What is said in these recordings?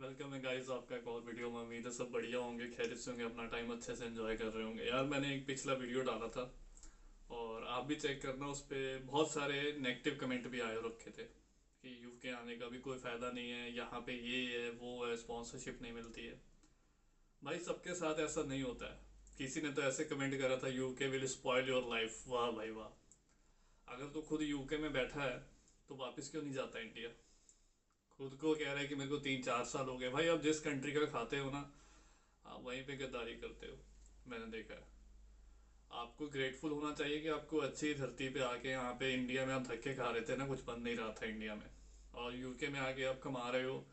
Welcome है guys आपका एक और वीडियो में। उम्मीद है सब बढ़िया होंगे, खैरियत से होंगे, अपना टाइम अच्छे से एंजॉय कर रहे होंगे। यार मैंने एक पिछला वीडियो डाला था और आप भी चेक करना, उस पर बहुत सारे नेगेटिव कमेंट भी आए रखे थे कि यूके आने का भी कोई फ़ायदा नहीं है, यहाँ पे ये है वो है, स्पॉन्सरशिप नहीं मिलती है। भाई सबके साथ ऐसा नहीं होता है। किसी ने तो ऐसे कमेंट करा था, UK will spoil your life. वाह भाई वाह। अगर तो खुद यूके में बैठा है तो वापस क्यों नहीं जाता इंडिया? खुद को कह रहा है कि मेरे को 3-4 साल हो गए। भाई आप जिस कंट्री का खाते हो ना, आप वहीं पे गद्दारी करते हो। मैंने देखा है। आपको ग्रेटफुल होना चाहिए कि आपको अच्छी धरती पे आके, यहाँ पे इंडिया में आप धक्के खा रहे थे ना, कुछ बन नहीं रहा था इंडिया में, और यूके में आके आप कमा रहे हो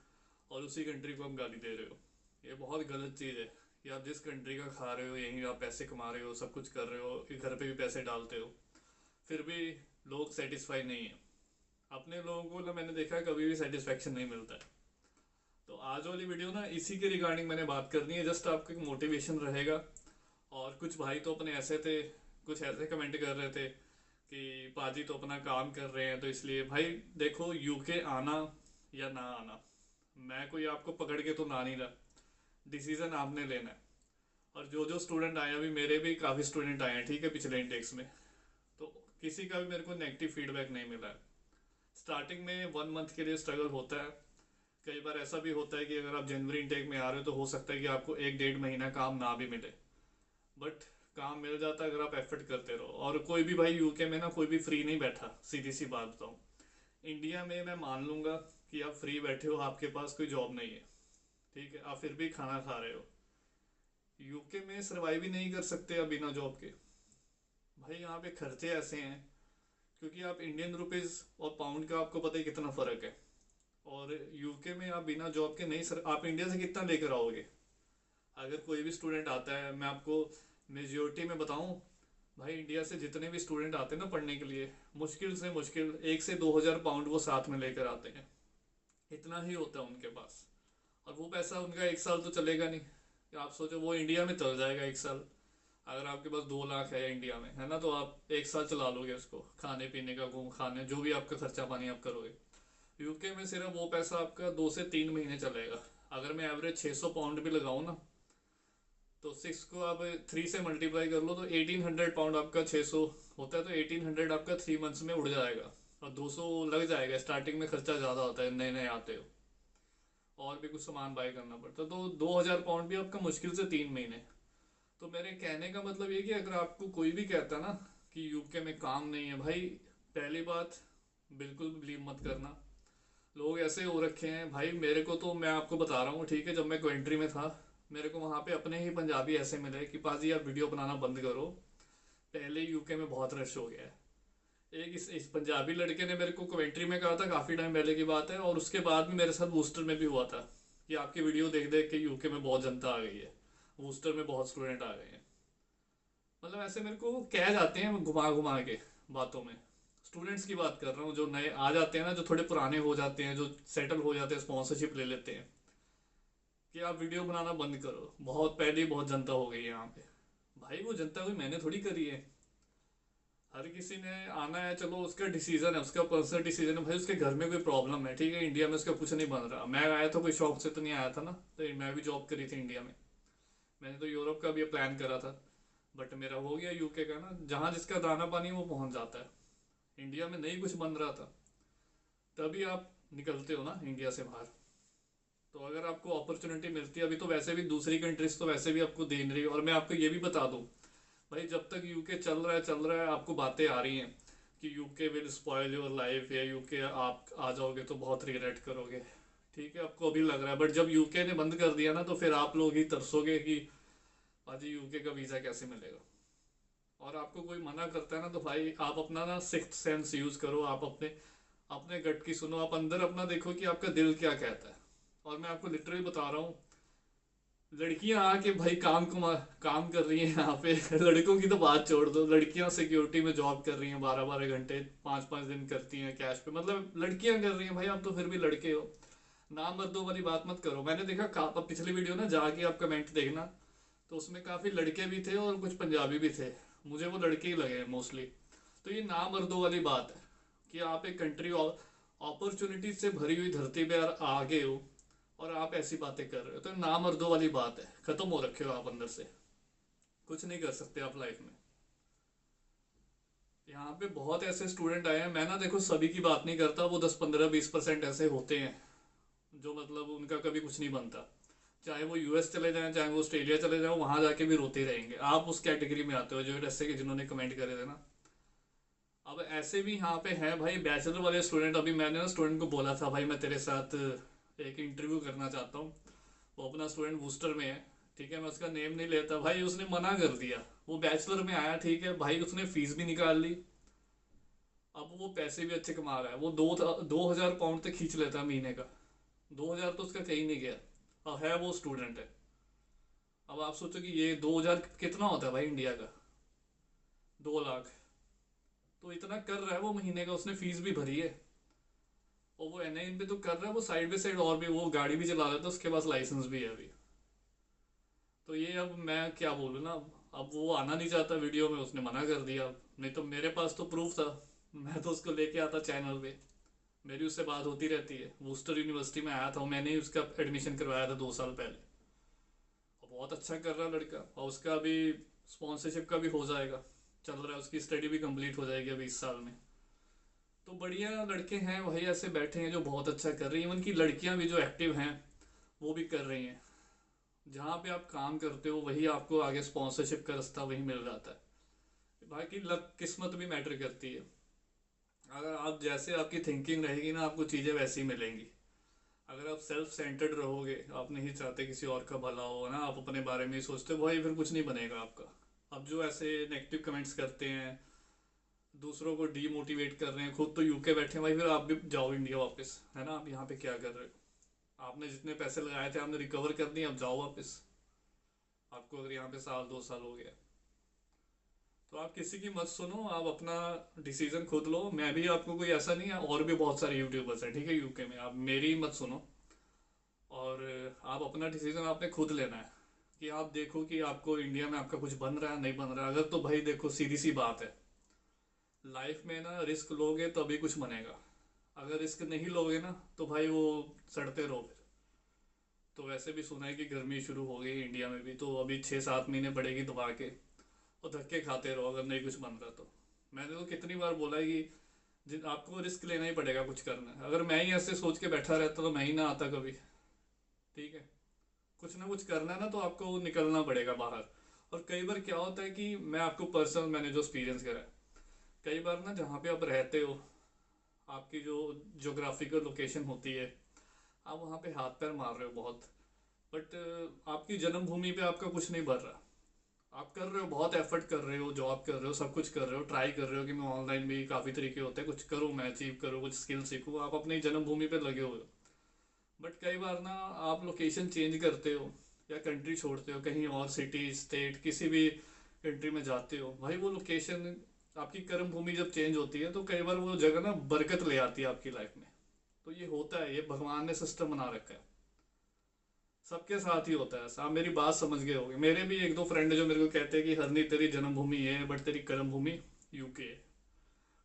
और उसी कंट्री को आप गाली दे रहे हो। ये बहुत गलत चीज़ है कि आप जिस कंट्री का खा रहे हो, यहीं आप पैसे कमा रहे हो, सब कुछ कर रहे हो, कि घर पे भी पैसे डालते हो, फिर भी लोग सेटिस्फाई नहीं है। अपने लोगों को ना, मैंने देखा है, कभी भी सेटिस्फेक्शन नहीं मिलता है। तो आज वाली वीडियो ना इसी के रिगार्डिंग मैंने बात करनी है, जस्ट आपको एक मोटिवेशन रहेगा। और कुछ भाई तो अपने ऐसे थे, कुछ ऐसे कमेंट कर रहे थे कि पाजी तो अपना काम कर रहे हैं तो इसलिए। भाई देखो, यूके आना या ना आना, मैं कोई आपको पकड़ के तो ना नहीं रहा। डिसीजन आपने लेना है। और जो जो स्टूडेंट आए, अभी मेरे भी काफ़ी स्टूडेंट आए हैं, ठीक है, पिछले इंटेक्स में, तो किसी का भी मेरे को नेगेटिव फीडबैक नहीं मिला है। स्टार्टिंग में 1 मंथ के लिए स्ट्रगल होता है। कई बार ऐसा भी होता है कि अगर आप जनवरी इनटेक में आ रहे हो तो हो सकता है कि आपको 1-1.5 महीना काम ना भी मिले, बट काम मिल जाता है अगर आप एफर्ट करते रहो। और कोई भी भाई यूके में ना, कोई भी फ्री नहीं बैठा, सीधी सी बात बताऊँ। इंडिया में मैं मान लूंगा कि आप फ्री बैठे हो, आपके पास कोई जॉब नहीं है, ठीक है, आप फिर भी खाना खा रहे हो। यूके में सर्वाइव ही नहीं कर सकते आप बिना जॉब के। भाई यहाँ पे खर्चे ऐसे हैं, क्योंकि आप इंडियन रुपीज़ और पाउंड का आपको पता ही कितना फ़र्क है। और यूके में आप बिना जॉब के नहीं सर, आप इंडिया से कितना लेकर आओगे? अगर कोई भी स्टूडेंट आता है, मैं आपको मेजोरिटी में बताऊं, भाई इंडिया से जितने भी स्टूडेंट आते हैं ना पढ़ने के लिए, मुश्किल से मुश्किल 1 से 2 हज़ार पाउंड वो साथ में लेकर आते हैं। इतना ही होता है उनके पास। और वो पैसा उनका 1 साल तो चलेगा नहीं। कि आप सोचो वो इंडिया में चल जाएगा 1 साल। अगर आपके पास 2 लाख है इंडिया में, है ना, तो आप 1 साल चला लोगे उसको, खाने पीने का, घूम खाने, जो भी आपका खर्चा पानी आप करोगे। यूके में सिर्फ वो पैसा आपका 2 से 3 महीने चलेगा। अगर मैं एवरेज 600 पाउंड भी लगाऊं ना, तो 6 को आप 3 से मल्टीप्लाई कर लो तो 1800 पाउंड आपका 600 होता है, तो 1800 आपका 3 मंथ्स में उड़ जाएगा। और 200 लग जाएगा, स्टार्टिंग में खर्चा ज़्यादा होता है, नए नए आते हो, और भी कुछ सामान बाय करना पड़ता है, तो 2000 पाउंड भी आपका मुश्किल से 3 महीने। तो मेरे कहने का मतलब ये कि अगर आपको कोई भी कहता ना कि यूके में काम नहीं है, भाई पहली बात, बिल्कुल बिलीव मत करना। लोग ऐसे हो रखे हैं भाई, मेरे को तो, मैं आपको बता रहा हूँ, ठीक है, जब मैं क्वेंट्री में था, मेरे को वहाँ पे अपने ही पंजाबी ऐसे मिले कि पाजी यार वीडियो बनाना बंद करो, पहले यूके में बहुत रश हो गया है। एक इस पंजाबी लड़के ने मेरे को कमेंट्री में कहा था, काफ़ी टाइम पहले की बात है, और उसके बाद भी मेरे साथ बूस्टर में भी हुआ था कि आपकी वीडियो देख देख के यूके में बहुत जनता आ गई है, बूस्टर में बहुत स्टूडेंट आ गए हैं। मतलब ऐसे मेरे को कह जाते हैं घुमा घुमा के बातों में। स्टूडेंट्स की बात कर रहा हूँ, जो नए आ जाते हैं ना, जो थोड़े पुराने हो जाते हैं, जो सेटल हो जाते हैं, स्पॉन्सरशिप ले लेते हैं, कि आप वीडियो बनाना बंद करो, बहुत पहले ही बहुत जनता हो गई है यहाँ पे। भाई वो जनता कोई मैंने थोड़ी करी है। हर किसी ने आना है, चलो उसका डिसीजन है, उसका पर्सनल डिसीजन है। भाई उसके घर में कोई प्रॉब्लम है, ठीक है, इंडिया में उसका कुछ नहीं बन रहा। मैं आया था कोई शौक से तो नहीं आया था ना, तो मैं भी जॉब करी थी इंडिया में। मैंने तो यूरोप का भी प्लान करा था, बट मेरा हो गया यूके का ना। जहाँ जिसका दाना पानी वो पहुँच जाता है। इंडिया में नहीं कुछ बन रहा था, तभी आप निकलते हो ना इंडिया से बाहर। तो अगर आपको अपॉर्चुनिटी मिलती है, अभी तो वैसे भी दूसरी कंट्रीज तो वैसे भी आपको दे नहीं रही। और मैं आपको ये भी बता दूं, भाई जब तक यूके चल रहा है, चल रहा है, आपको बातें आ रही हैं कि UK will spoil your life, या यूके आप आ जाओगे तो बहुत रिग्रेट करोगे, ठीक है, आपको अभी लग रहा है, बट जब यूके ने बंद कर दिया ना, तो फिर आप लोग ही तरसोगे कि भाजी यूके का वीज़ा कैसे मिलेगा। और आपको कोई मना करता है ना, तो भाई आप अपना ना सिक्स्थ सेंस यूज़ करो, आप अपने अपने गट की सुनो, आप अंदर अपना देखो कि आपका दिल क्या कहता है। और मैं आपको लिटरली बता रहा हूँ, लड़कियां आके भाई काम कर रही हैं यहाँ पे। लड़कों की तो बात छोड़ दो, लड़कियां सिक्योरिटी में जॉब कर रही हैं, 12-12 घंटे, 5-5 दिन करती हैं कैश पे, मतलब लड़कियां कर रही हैं। भाई आप तो फिर भी लड़के हो, नाम मर्दों वाली बात मत करो। मैंने देखा पिछली वीडियो ना जाके आप कमेंट देखना, तो उसमें काफ़ी लड़के भी थे और कुछ पंजाबी भी थे, मुझे वो लड़के ही लगे मोस्टली। तो ये नाम मर्दों वाली बात है कि आप एक कंट्री अपॉर्चुनिटी से भरी हुई धरती पे आ गए हो, और आप ऐसी बातें कर रहे हो, तो नामर्दों वाली बात है, खत्म हो रखे हो आप अंदर से, कुछ नहीं कर सकते आप लाइफ में। यहाँ पे बहुत ऐसे स्टूडेंट आए हैं, मैं ना देखो सभी की बात नहीं करता, वो 10 15 20% ऐसे होते हैं जो मतलब उनका कभी कुछ नहीं बनता। चाहे वो यूएस चले जाएं, चाहे वो ऑस्ट्रेलिया चले जाएं, वहां जाके भी रोते रहेंगे। आप उस कैटेगरी में आते हो जो ऐसे के जिन्होंने कमेंट करे थे ना। अब ऐसे भी यहाँ पे हैं भाई बैचलर वाले स्टूडेंट। अभी मैंने ना स्टूडेंट को बोला था भाई मैं तेरे साथ एक इंटरव्यू करना चाहता हूँ, वो अपना स्टूडेंट बूस्टर में है, ठीक है, मैं उसका नेम नहीं लेता, भाई उसने मना कर दिया। वो बैचलर में आया, ठीक है भाई, उसने फीस भी निकाल ली, अब वो पैसे भी अच्छे कमा रहा है, वो 2,000 पाउंड तक खींच लेता है महीने का। 2,000 तो उसका कहीं नहीं गया, और है वो स्टूडेंट है। अब आप सोचो कि ये 2,000 कितना होता है भाई इंडिया का, 2 लाख। तो इतना कर रहा है वो महीने का, उसने फीस भी भरी है, और वो एनआईएन पे तो कर रहा है, वो साइड बाई साइड और भी वो गाड़ी भी चला लेता है, उसके पास लाइसेंस भी है अभी। तो ये अब मैं क्या बोलूँ ना, अब वो आना नहीं चाहता वीडियो में, उसने मना कर दिया। नहीं तो मेरे पास तो प्रूफ था, मैं तो उसको लेके आता चैनल पे, मेरी उससे बात होती रहती है। वूस्टर यूनिवर्सिटी में आया था, मैंने ही उसका एडमिशन करवाया था 2 साल पहले। और बहुत अच्छा कर रहा लड़का, और उसका अभी स्पॉन्सरशिप का भी हो जाएगा, चल रहा है, उसकी स्टडी भी कंप्लीट हो जाएगी अभी इस साल में। तो बढ़िया लड़के हैं वही ऐसे बैठे हैं जो बहुत अच्छा कर रही हैं, इवन की लड़कियां भी जो एक्टिव हैं वो भी कर रही हैं। जहाँ पे आप काम करते हो वही आपको आगे स्पॉन्सरशिप का रास्ता वही मिल जाता है। बाकी लक किस्मत भी मैटर करती है। अगर आप जैसे आपकी थिंकिंग रहेगी ना, आपको चीज़ें वैसी मिलेंगी। अगर आप सेल्फ सेंटर्ड रहोगे, आप नहीं चाहते किसी और का भला हो ना, आप अपने बारे में ही सोचते हो, भाई फिर कुछ नहीं बनेगा आपका। अब जो ऐसे नेगेटिव कमेंट्स करते हैं, दूसरों को डीमोटिवेट कर रहे हैं, खुद तो यूके बैठे हैं, भाई फिर आप भी जाओ इंडिया वापस, है ना। आप यहाँ पे क्या कर रहे हो, आपने जितने पैसे लगाए थे आपने रिकवर कर दिए, अब जाओ वापस। आपको अगर यहाँ पे 1 2 साल हो गया, तो आप किसी की मत सुनो, आप अपना डिसीजन खुद लो। मैं भी आपको कोई ऐसा नहीं है, और भी बहुत सारे यूट्यूबर्स हैं, ठीक है, यूके में, आप मेरी मत सुनो। और आप अपना डिसीजन आपने खुद लेना है, कि आप देखो कि आपको इंडिया में आपका कुछ बन रहा है नहीं बन रहा है। अगर तो भाई देखो सीधी सी बात है, लाइफ में ना रिस्क लोगे तभी कुछ बनेगा। अगर रिस्क नहीं लोगे ना तो भाई वो सड़ते रहो फिर। तो वैसे भी सुना है कि गर्मी शुरू हो गई इंडिया में भी, तो अभी 6 7 महीने पड़ेगी दबा के, और धक्के खाते रहो अगर नहीं कुछ बन रहा तो। मैंने तो कितनी बार बोला है कि जिन आपको रिस्क लेना ही पड़ेगा कुछ करना है। अगर मैं ही ऐसे सोच के बैठा रहता तो मैं ही ना आता कभी, ठीक है। कुछ ना कुछ करना है ना, तो आपको निकलना पड़ेगा बाहर। और कई बार क्या होता है कि मैं आपको पर्सनल मैंने जो एक्सपीरियंस करा है, कई बार ना जहाँ पे आप रहते हो, आपकी जो जोग्राफिकल लोकेशन होती है, आप वहाँ पे हाथ पैर मार रहे हो बहुत, बट आपकी जन्मभूमि पे आपका कुछ नहीं बढ़ रहा। आप कर रहे हो, बहुत एफर्ट कर रहे हो, जॉब कर रहे हो, सब कुछ कर रहे हो, ट्राई कर रहे हो कि मैं ऑनलाइन भी काफ़ी तरीके होते हैं, कुछ करूँ मैं, अचीव करूँ, कुछ स्किल सीखूँ, आप अपनी जन्मभूमि पे लगे हुए हो। बट कई बार ना आप लोकेशन चेंज करते हो, या कंट्री छोड़ते हो, कहीं और सिटी स्टेट किसी भी कंट्री में जाते हो, भाई वो लोकेशन, आपकी कर्म भूमि जब चेंज होती है तो कई बार वो जगह ना बरकत ले आती है आपकी लाइफ में। तो ये होता है, ये भगवान ने सिस्टम बना रखा है, सबके साथ ही होता है ऐसा। आप मेरी बात समझ गए होंगे। मेरे भी एक दो फ्रेंड है जो मेरे को कहते हैं कि हरनी तेरी जन्मभूमि ये है बट तेरी कर्म भूमि यूके है।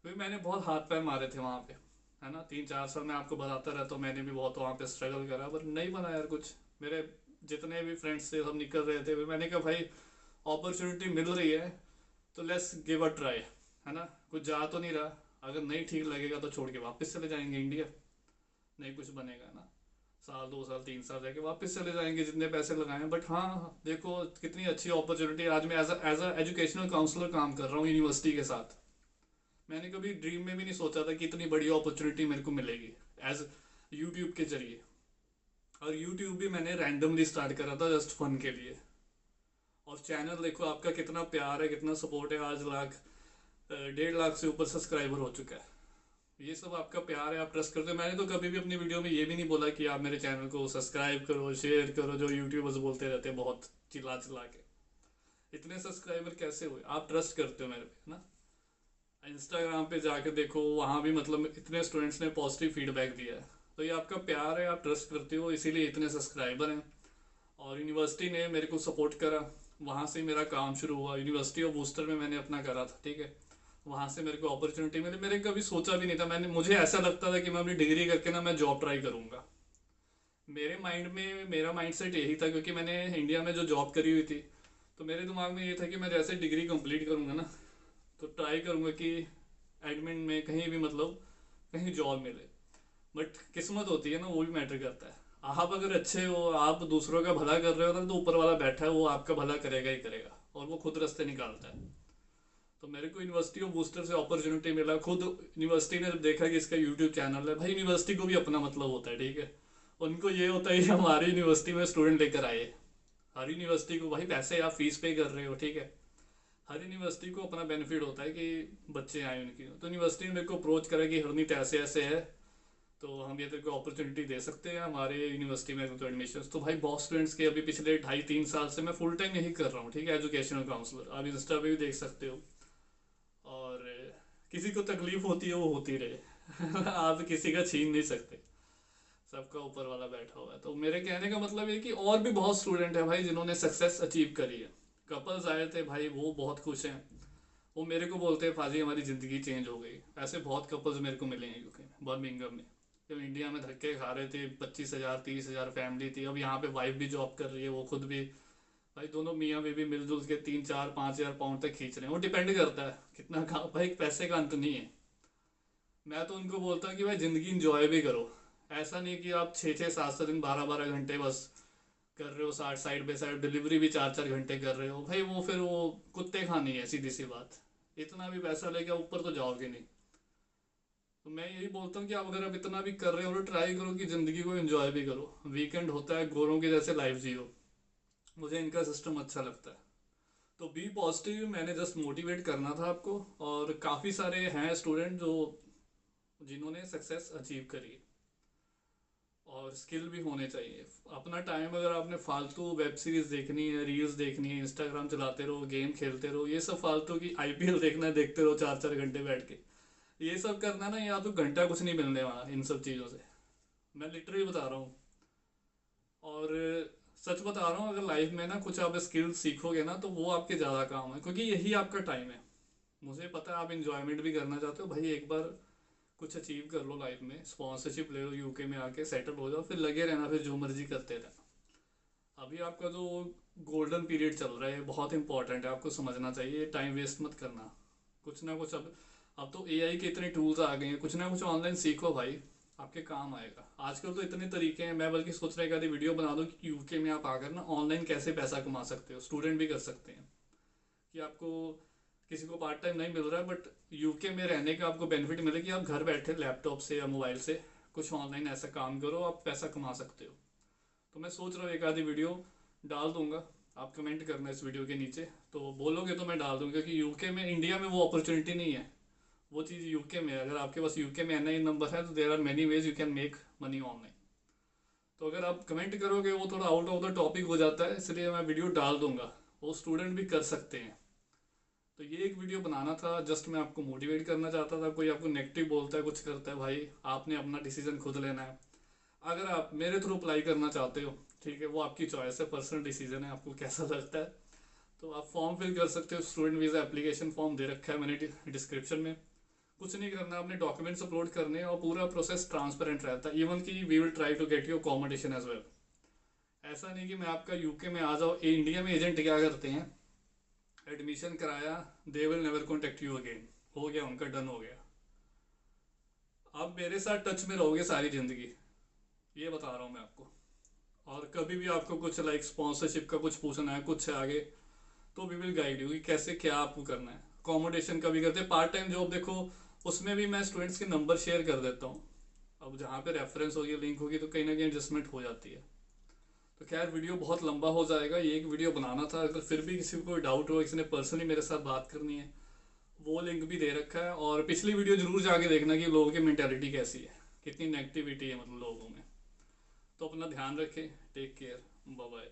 क्योंकि मैंने बहुत हाथ पैर मारे थे वहाँ पे, है ना, 3 4 साल मैं आपको बताता रहता हूँ, मैंने भी बहुत वहाँ पे स्ट्रगल करा, पर नहीं बना यार कुछ। मेरे जितने भी फ्रेंड्स थे सब निकल रहे थे, मैंने कहा भाई अपॉर्चुनिटी मिल रही है तो लेट्स गिव अ ट्राई, है ना। कुछ जा तो नहीं रहा, अगर नहीं ठीक लगेगा तो छोड़ के वापस चले जाएंगे इंडिया, नहीं कुछ बनेगा ना, 1 2 साल 3 साल जाके वापस चले जाएंगे जितने पैसे लगाए हैं। बट हाँ देखो कितनी अच्छी अपॉर्चुनिटी, आज मैं एज अ एजुकेशनल काउंसलर काम कर रहा हूँ यूनिवर्सिटी के साथ। मैंने कभी ड्रीम में भी नहीं सोचा था कि इतनी बड़ी अपॉर्चुनिटी मेरे को मिलेगी एज यूट्यूब के जरिए। और यूट्यूब भी मैंने रैंडमली स्टार्ट करा था जस्ट फन के लिए। और चैनल देखो आपका कितना प्यार है, कितना सपोर्ट है, आज 1.5 लाख से ऊपर सब्सक्राइबर हो चुका है। ये सब आपका प्यार है, आप ट्रस्ट करते हो। मैंने तो कभी भी अपनी वीडियो में ये भी नहीं बोला कि आप मेरे चैनल को सब्सक्राइब करो, शेयर करो, जो यूट्यूबर्स बोलते रहते हैं बहुत चिल्ला चिल्ला के। इतने सब्सक्राइबर कैसे हुए, आप ट्रस्ट करते हो मेरे पे ना। इंस्टाग्राम पे जाके देखो, वहाँ भी मतलब इतने स्टूडेंट्स ने पॉजिटिव फीडबैक दिया है। तो ये आपका प्यार है, आप ट्रस्ट करते हो, इसीलिए इतने सब्सक्राइबर हैं। और यूनिवर्सिटी ने मेरे को सपोर्ट करा, वहाँ से मेरा काम शुरू हुआ। यूनिवर्सिटी ऑफ बूस्टर में मैंने अपना करा था, ठीक है। वहाँ से मेरे को अपॉर्चुनिटी मिली, मैंने कभी सोचा भी नहीं था। मुझे ऐसा लगता था कि मैं अपनी डिग्री करके ना मैं जॉब ट्राई करूँगा, मेरा माइंडसेट यही था, क्योंकि मैंने इंडिया में जो जॉब करी हुई थी, तो मेरे दिमाग में ये था कि मैं जैसे डिग्री कंप्लीट करूँगा ना, तो ट्राई करूँगा कि एडमिन में कहीं भी मतलब कहीं जॉब मिले। बट किस्मत होती है ना, वो भी मैटर करता है। आप अगर अच्छे हो, आप दूसरों का भला कर रहे हो ना, तो ऊपर वाला बैठा है वो आपका भला करेगा ही करेगा, और वो खुद रास्ते निकालता है। तो मेरे को यूनिवर्सिटी ऑफ बूस्टर से अपॉर्चुनिटी मिला। खुद यूनिवर्सिटी ने देखा कि इसका यूट्यूब चैनल है, भाई यूनिवर्सिटी को भी अपना मतलब होता है, ठीक है। उनको ये होता है कि हमारी यूनिवर्सिटी में स्टूडेंट लेकर आए। हर यूनिवर्सिटी को भाई पैसे आप फीस पे कर रहे हो, ठीक है। हर यूनिवर्सिटी को अपना बेनिफिट होता है कि बच्चे आए उनकी। तो यूनिवर्सिटी ने मेरे को अप्रोच करा कि हरनीत ऐसे ऐसे है, तो हम ये तेरे को अपॉर्चुनिटी दे सकते हैं हमारे यूनिवर्सिटी में तो एडमिशन। तो भाई बहुत स्टूडेंट्स के अभी पिछले 2.5-3 साल से मैं फुल टाइम यही कर रहा हूँ, ठीक है, एजुकेशनल काउंसलर। आप इंस्टा पे भी देख सकते हो। और किसी को तकलीफ होती है वो होती रहे आप किसी का छीन नहीं सकते, सबका ऊपर वाला बैठा हुआ है। तो मेरे कहने का मतलब ये कि और भी बहुत स्टूडेंट है भाई जिन्होंने सक्सेस अचीव करी है। कपल्स आए थे भाई, वो बहुत खुश हैं। वो मेरे को बोलते हैं फाजी हमारी ज़िंदगी चेंज हो गई। ऐसे बहुत कपल्स मेरे को मिले हैं यूके में, बर्मिंघम में। जब इंडिया में धक्के खा रहे थे, 25,000 30,000 फैमिली थी, अब यहाँ पे वाइफ भी जॉब कर रही है, वो खुद भी। भाई दोनों मियाँ बीवी मिलजुल के 3 4 5 हज़ार पाउंड तक खींच रहे हैं। वो डिपेंड करता है कितना भाई पैसे का अंत नहीं है। मैं तो उनको बोलता हूँ कि भाई ज़िंदगी इंजॉय भी करो। ऐसा नहीं कि आप 6 6 7 7 दिन 12 12 घंटे बस कर रहे हो, साइड बाई साइड डिलीवरी भी 4 4 घंटे कर रहे हो भाई। वो फिर वो कुत्ते खानी है, सीधी सी बात। इतना भी पैसा लेके आप ऊपर तो जाओगे नहीं। तो मैं यही बोलता हूँ कि आप अगर आप इतना भी कर रहे हो तो ट्राई करो कि ज़िंदगी को एंजॉय भी करो। वीकेंड होता है, गोरों की जैसे लाइफ जियो। मुझे इनका सिस्टम अच्छा लगता है। तो बी पॉजिटिव, मैंने जस्ट मोटिवेट करना था आपको। और काफ़ी सारे हैं स्टूडेंट जो जिन्होंने सक्सेस अचीव करी है। और स्किल भी होने चाहिए। अपना टाइम अगर आपने फालतू वेब सीरीज देखनी है, रील्स देखनी है, इंस्टाग्राम चलाते रहो, गेम खेलते रहो, ये सब फालतू की आईपीएल देखना है, देखते रहो 4 4 घंटे बैठ के, ये सब करना ना, या तो घंटा कुछ नहीं मिलने वाला इन सब चीज़ों से। मैं लिटरली बता रहा हूँ। और सच बता रहा हूँ, अगर लाइफ में ना कुछ आप स्किल सीखोगे ना, तो वो आपके ज़्यादा काम है, क्योंकि यही आपका टाइम है। मुझे पता है आप इंजॉयमेंट भी करना चाहते हो भाई, एक बार कुछ अचीव कर लो लाइफ में, स्पॉन्सरशिप ले लो, यूके में आके सेटल हो जाओ, फिर लगे रहना, फिर जो मर्जी करते रहना। अभी आपका जो गोल्डन पीरियड चल रहा है बहुत इंपॉर्टेंट है, आपको समझना चाहिए। टाइम वेस्ट मत करना। कुछ ना कुछ अब तो एआई के इतने टूल्स आ गए हैं, कुछ ना कुछ ऑनलाइन सीखो भाई, आपके काम आएगा। आजकल तो इतने तरीके हैं, मैं बल्कि सोच रहा एक आधी वीडियो बना दूं कि यूके में आप आकर ना ऑनलाइन कैसे पैसा कमा सकते हो। स्टूडेंट भी कर सकते हैं कि आपको किसी को पार्ट टाइम नहीं मिल रहा है, बट यूके में रहने का आपको बेनिफिट मिले कि आप घर बैठे लैपटॉप से या मोबाइल से कुछ ऑनलाइन ऐसा काम करो, आप पैसा कमा सकते हो। तो मैं सोच रहा हूँ एक आधी वीडियो डाल दूंगा। आप कमेंट करना इस वीडियो के नीचे, तो बोलोगे तो मैं डाल दूंगा। क्योंकि यूके में, इंडिया में वो अपॉर्चुनिटी नहीं है। वो चीज़ यूके में है। अगर आपके पास यूके में एनआई नंबर है तो there are many ways you can make money online. तो अगर आप कमेंट करोगे, वो थोड़ा आउट ऑफ द टॉपिक हो जाता है, इसलिए मैं वीडियो डाल दूंगा। वो स्टूडेंट भी कर सकते हैं। तो ये एक वीडियो बनाना था, जस्ट मैं आपको मोटिवेट करना चाहता था। कोई आपको नेगेटिव बोलता है, कुछ करता है, भाई आपने अपना डिसीजन खुद लेना है। अगर आप मेरे थ्रू अप्लाई करना चाहते हो, ठीक है, वो आपकी चॉइस है, पर्सनल डिसीजन है, आपको कैसा लगता है। तो आप फॉर्म फिल कर सकते हो। स्टूडेंट वीज़ा एप्लीकेशन फॉर्म दे रखा है मैंने डिस्क्रिप्शन में। कुछ नहीं करना, अपने डॉक्यूमेंट्स अपलोड करने हैं, और पूरा प्रोसेस ट्रांसपेरेंट रहता है। इवन कि we will try to get you accommodation as well. ऐसा नहीं कि मैं आपका यूके में आ जाओ। इंडिया में एजेंट क्या करते हैं, एडमिशन कराया, they will never contact you again. हो गया उनका, डन हो गया। आप मेरे साथ टच में रहोगे सारी ज़िंदगी, ये बता रहा हूँ मैं आपको। और कभी भी आपको कुछ लाइक स्पॉन्सरशिप का कुछ पूछना है, कुछ है आगे, तो वी विल गाइड यू कि कैसे क्या आपको करना है। अकोमोडेशन का भी करते हैं, पार्ट टाइम जॉब देखो, उसमें भी मैं स्टूडेंट्स के नंबर शेयर कर देता हूँ। अब जहाँ पे रेफरेंस होगी, लिंक होगी, तो कहीं ना कहीं एडजस्टमेंट हो जाती है। तो खैर वीडियो बहुत लंबा हो जाएगा, ये एक वीडियो बनाना था। अगर फिर भी किसी को कोई डाउट हो, किसी ने पर्सनली मेरे साथ बात करनी है, वो लिंक भी दे रखा है। और पिछली वीडियो जरूर जाके देखना कि लोगों की मेंटेलिटी कैसी है, कितनी नेगेटिविटी है मतलब लोगों में। तो अपना ध्यान रखें, टेक केयर, बाय बाय।